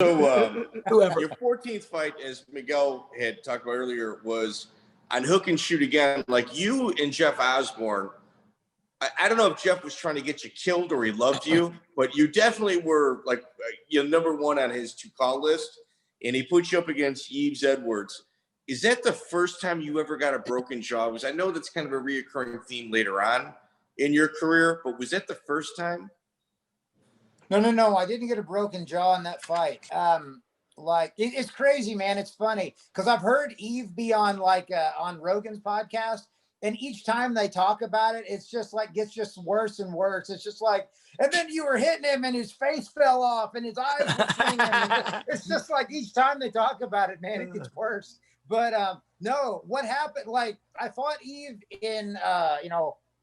So Whoever. your 14th fight, as Miguel had talked about earlier, was on Hook and Shoot again. Like you and Jeff Osborne, I don't know if Jeff was trying to get you killed or he loved you, but you definitely were like number one on his to-call list, and he put you up against Yves Edwards. Is that the first time you ever got a broken jaw? Because I know that's kind of a reoccurring theme later on in your career, but was that the first time? No. I didn't get a broken jaw in that fight. It's crazy, man. It's funny because I've heard Yves be on on Rogan's podcast, and each time they talk about it, it's just like gets just worse and worse. It's just like, and then you were hitting him, and his face fell off, and his eyes were swinging. It's just like each time they talk about it, man, it gets worse. But no, what happened? Like I fought Yves in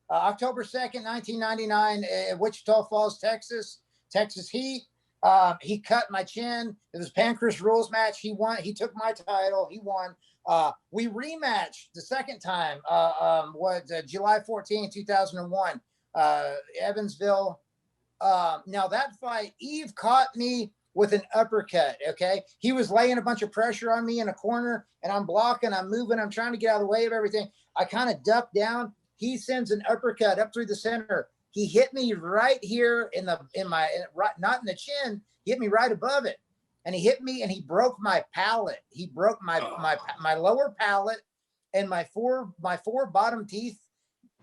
October 2nd, 1999, at Wichita Falls, Texas Heat. He cut my chin. It was Pancras rules match. He won. He took my title. He won. We rematched the second time. July 14, 2001, Evansville. Now that fight, Yves caught me with an uppercut. Okay, he was laying a bunch of pressure on me in a corner, and I'm blocking. I'm moving. I'm trying to get out of the way of everything. I kind of ducked down. He sends an uppercut up through the center. He hit me right here not in the chin. He hit me right above it, and he hit me and he broke my palate. He broke my lower palate and my four bottom teeth.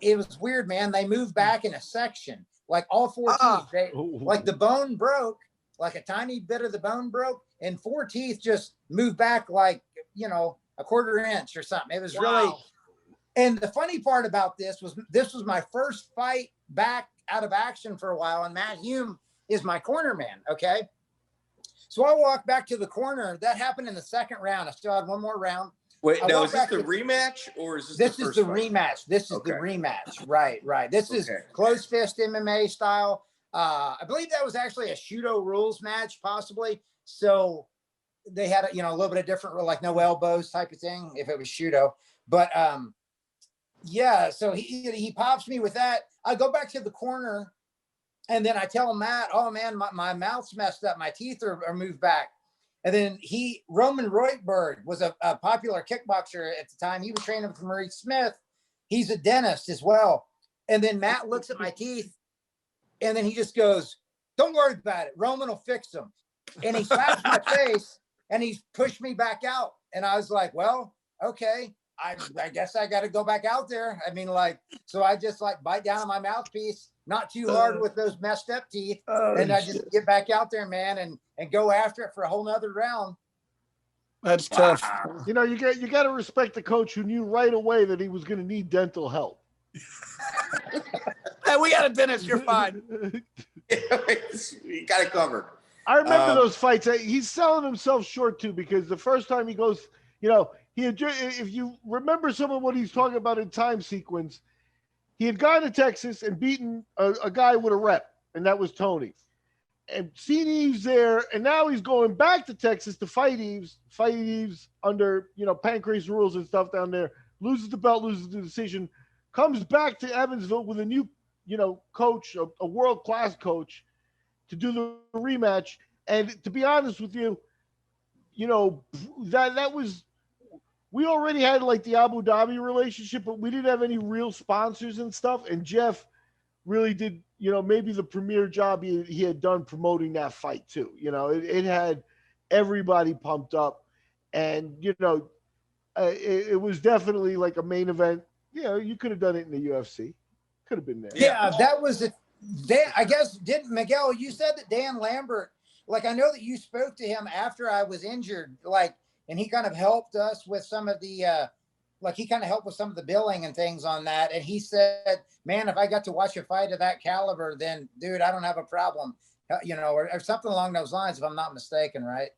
It was weird, man. They moved back in a section, like all four teeth. Like the bone broke, like a tiny bit of the bone broke, and four teeth just moved back like a quarter inch or something. It was really. And the funny part about this was my first fight back out of action for a while, and Matt Hume is my corner man. Okay, so I walked back to the corner. That happened in the second round. I still had one more round. Wait, now is this the rematch or is this the first fight? Rematch? This is the rematch. Right. This is closed fist MMA style. I believe that was actually a Shudo rules match, possibly. So they had a little bit of different, like no elbows type of thing if it was Shudo, but yeah, so he pops me with that. I go back to the corner, and then I tell Matt, "Oh man, my mouth's messed up. My teeth are moved back." And then Roman Reutberg was a popular kickboxer at the time. He was training with Maurice Smith. He's a dentist as well. And then Matt looks at my teeth, and then he just goes, "Don't worry about it. Roman will fix them." And he slaps my face, and he's pushed me back out. And I was like, "Well, okay. I guess I got to go back out there." I mean, so I just bite down on my mouthpiece, not too hard with those messed up teeth. And I just get back out there, man, and go after it for a whole nother round. That's tough. You got to respect the coach who knew right away that he was going to need dental help. Hey, we got a dentist. You're fine. You got it covered. I remember those fights. He's selling himself short too, because the first time he goes, if you remember some of what he's talking about in time sequence, he had gone to Texas and beaten a guy with a rep, and that was Tony. And seen Yves there, and now he's going back to Texas to fight Yves under, Pancras rules and stuff down there, loses the belt, loses the decision, comes back to Evansville with a new, coach, a world-class coach to do the rematch. And to be honest with you, that was, we already had the Abu Dhabi relationship, but we didn't have any real sponsors and stuff. And Jeff really did, maybe the premier job he had done promoting that fight too. It had everybody pumped up, and, it was definitely like a main event. You could have done it in the UFC. Could have been there. Yeah, that was it. I guess, Miguel, you said that Dan Lambert, I know that you spoke to him after I was injured, and he kind of helped us with some of the, he kind of helped with some of the billing and things on that. And he said, "Man, if I got to watch a fight of that caliber, then dude, I don't have a problem," or something along those lines, if I'm not mistaken, right?